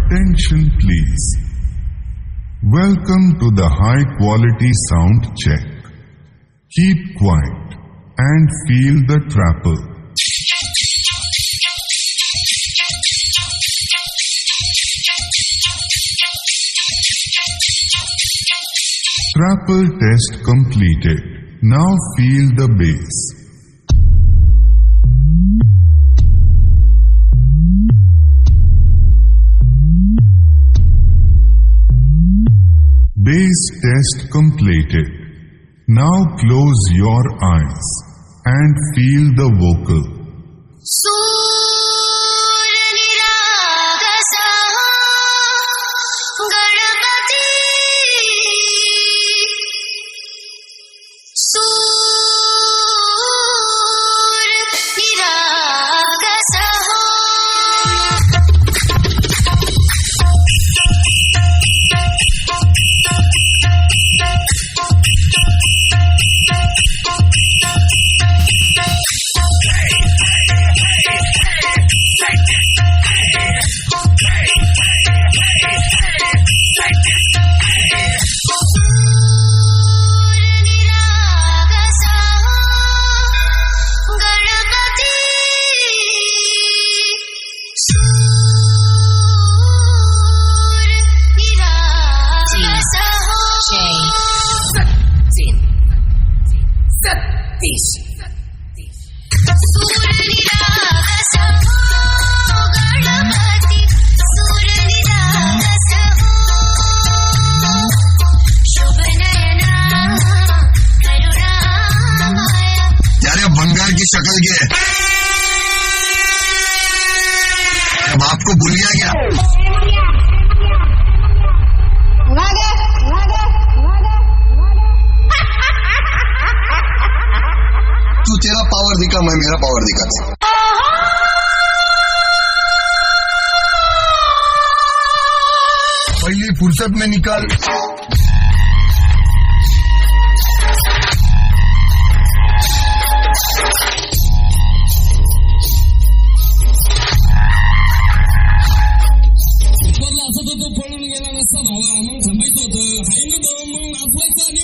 Attention please. Welcome to the high quality sound check. Keep quiet and feel the trapple. Trapple test completed. Now feel the bass. Bass test completed. Now close your eyes and feel the vocal. शक्ल के अब आपको भूल गया क्या? तू तेरा power दिखा, मैं मेरा पावर दिखाता। पहली फुर्सत में निकाल। पडून गेला नसता भावा, मग थांबायचं होतं. हाय ना मग नाचवायचं आणि